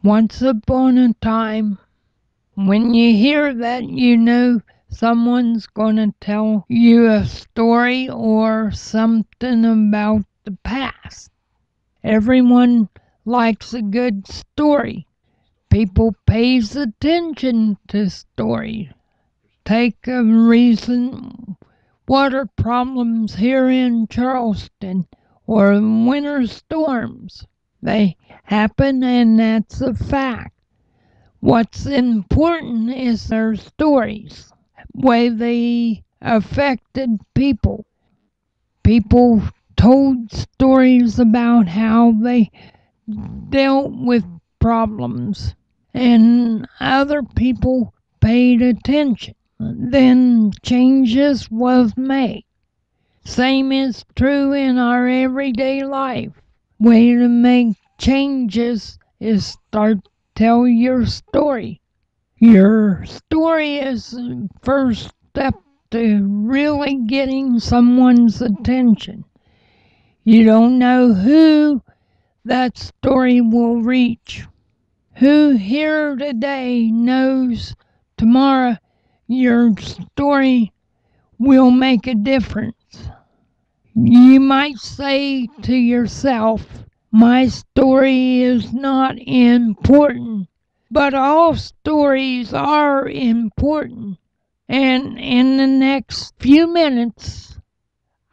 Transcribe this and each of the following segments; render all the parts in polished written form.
Once upon a time, when you hear that, you know someone's going to tell you a story or something about the past. Everyone likes a good story. People pays attention to stories. Take a recent water problems here in Charleston or winter storms. They happen, and that's a fact. What's important is their stories, way they affected people. People told stories about how they dealt with problems, and other people paid attention. Then changes was made. Same is true in our everyday life. Way to make changes is start tell your story. Your story is the first step to really getting someone's attention. You don't know who that story will reach. Who here today knows tomorrow your story will make a difference? You might say to yourself, my story is not important, but all stories are important. And in the next few minutes,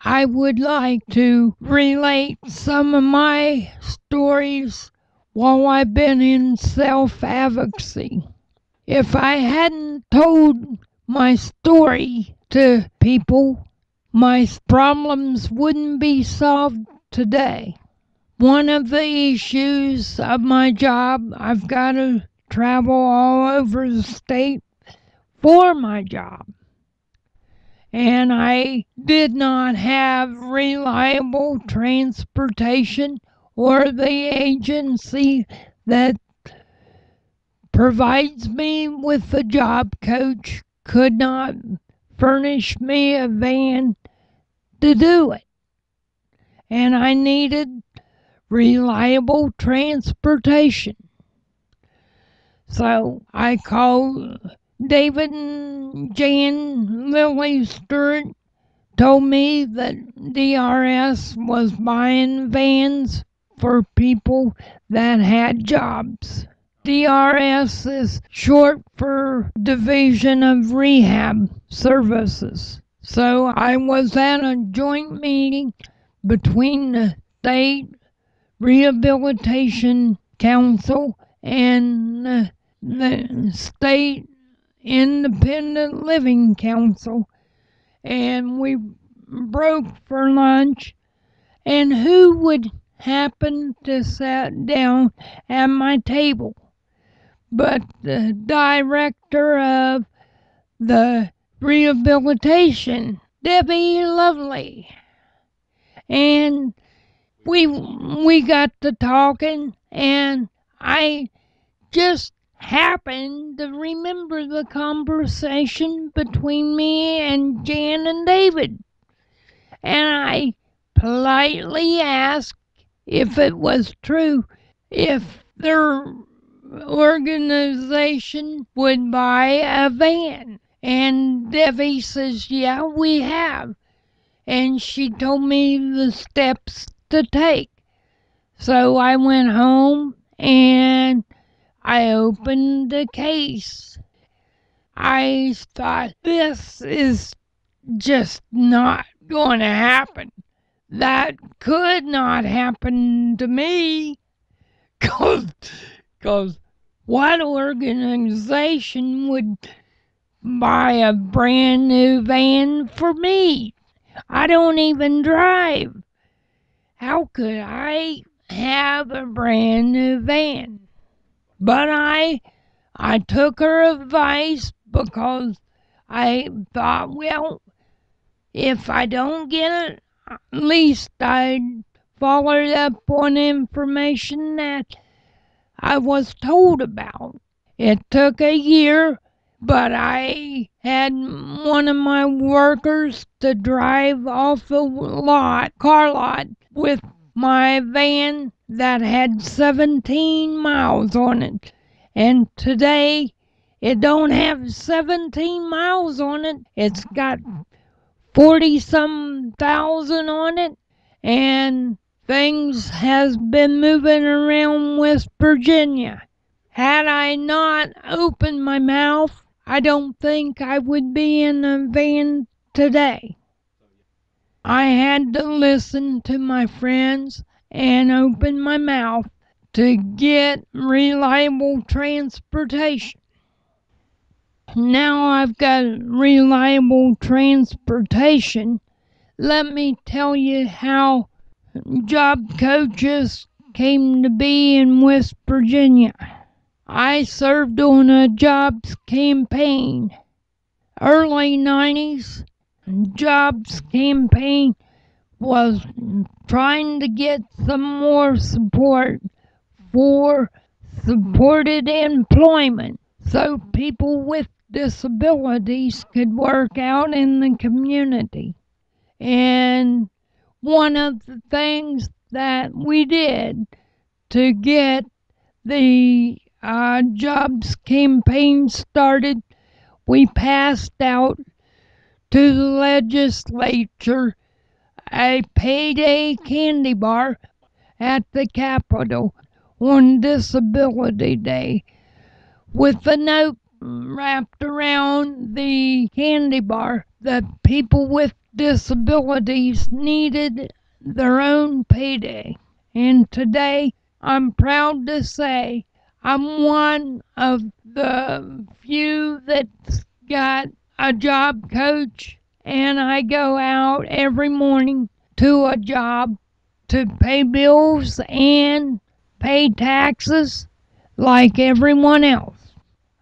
I would like to relate some of my stories while I've been in self-advocacy. If I hadn't told my story to people, my problems wouldn't be solved today. One of the issues of my job, I've got to travel all over the state for my job. And I did not have reliable transportation, or the agency that provides me with a job coach could not furnish me a van to do it. And I needed reliable transportation. So I called David and Jan Lily Stewart, told me that DRS was buying vans for people that had jobs. DRS is short for Division of Rehab Services. So I was at a joint meeting between the State Rehabilitation Council and the State Independent Living Council, and we broke for lunch, and who would happen to sit down at my table but the director of the rehabilitation, Debbie Lovely. And we got to talking, and I just happened to remember the conversation between me and Jan and David. And I politely asked if it was true, if their organization would buy a van. And Debbie says, yeah, we have. And she told me the steps to take. So I went home and I opened the case. I thought, this is just not going to happen. That could not happen to me. Because what organization would buy a brand new van for me? I don't even drive. How could I have a brand new van? But I took her advice because I thought, well, if I don't get it, at least I'd followed up on information that I was told about. It took a year, but I had one of my workers to drive off the car lot with my van that had 17 miles on it. And today it don't have 17 miles on it. It's got 40-some thousand on it. And things has been moving around West Virginia. Had I not opened my mouth, I don't think I would be in a van today. I had to listen to my friends and open my mouth to get reliable transportation. Now I've got reliable transportation. Let me tell you how job coaches came to be in West Virginia. I served on a jobs campaign. Early 90s, jobs campaign was trying to get some more support for supported employment so people with disabilities could work out in the community. And one of the things that we did to get the jobs campaign started, we passed out to the legislature a payday candy bar at the Capitol on Disability Day with a note wrapped around the candy bar that people with disabilities needed their own payday. And today, I'm proud to say I'm one of the few that's got a job coach, and I go out every morning to a job to pay bills and pay taxes like everyone else.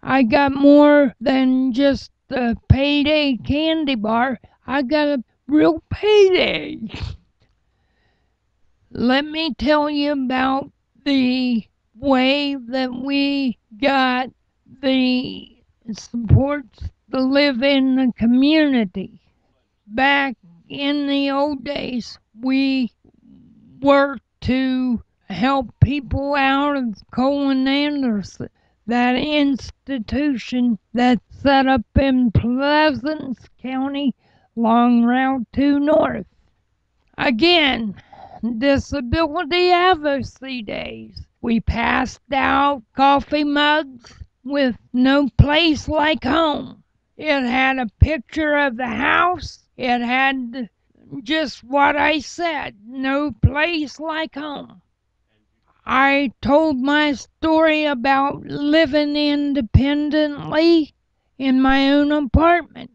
I got more than just a payday candy bar. I got a real payday. Let me tell you about the way that we got the supports to live in the community. Back in the old days, we worked to help people out of Colin Anderson, that institution that's set up in Pleasants County along Route 2 North. Again, Disability Advocacy Days. We passed out coffee mugs with "No Place Like Home." It had a picture of the house. It had just what I said, no place like home. I told my story about living independently in my own apartment,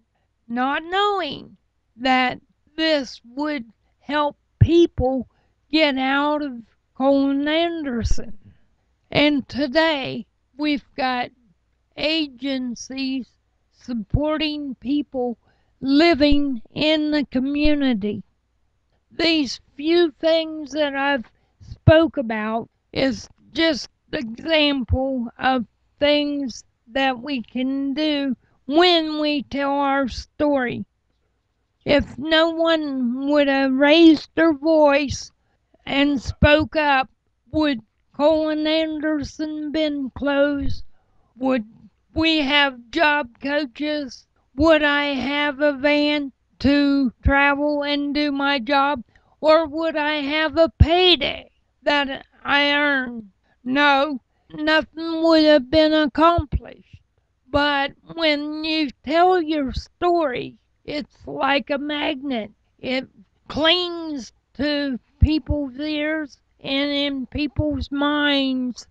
not knowing that this would help people get out of Colin Anderson. And today we've got agencies supporting people living in the community. These few things that I've spoke about is just an example of things that we can do when we tell our story. If no one would have raised their voice and spoke up, would Colin Anderson been closed? Would we have job coaches? Would I have a van to travel and do my job? Or would I have a payday that I earned? No, nothing would have been accomplished. But when you tell your story, it's like a magnet. It clings to people's ears and in people's minds,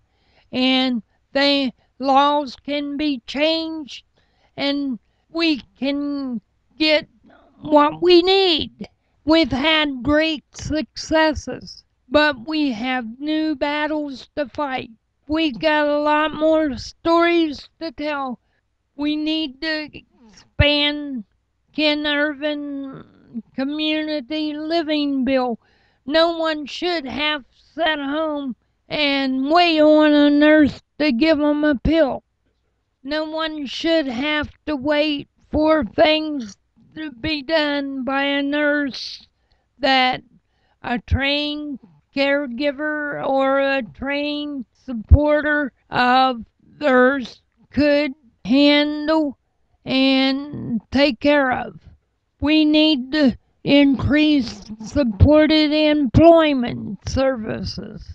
and the laws can be changed, and we can get what we need. We've had great successes, but we have new battles to fight. We got a lot more stories to tell. We need to expand Ken Irvin Community Living Bill. No one should have sat home and wait on a nurse to give them a pill. No one should have to wait for things to be done by a nurse that a trained caregiver or a trained supporter of theirs could handle and take care of. We need to increase supported employment services.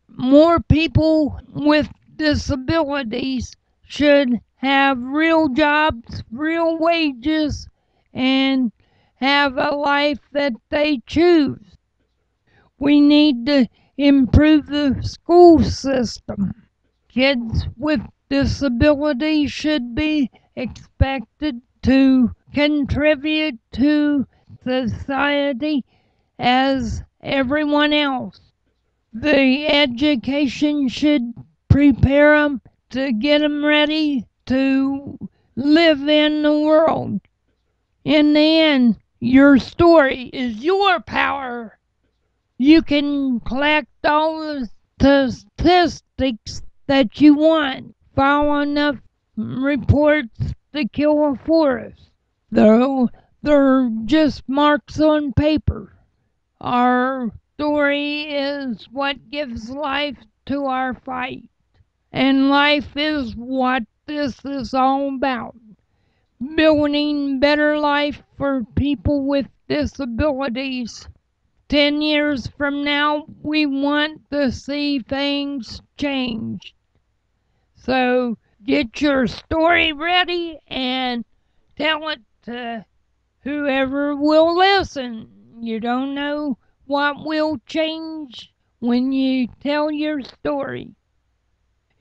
More people with disabilities should have real jobs, real wages, and have a life that they choose. We need to improve the school system. Kids with disabilities should be expected to contribute to society as everyone else. The education should prepare them to get them ready to live in the world. In the end, your story is your power. You can collect all the statistics that you want, file enough reports to kill a forest. They're just marks on paper. Our story is what gives life to our fight. And life is what this is all about. Building better life for people with disabilities. 10 years from now, we want to see things change. So get your story ready and tell it to whoever will listen. You don't know what will change when you tell your story.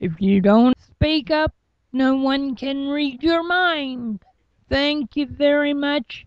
If you don't speak up, no one can read your mind. Thank you very much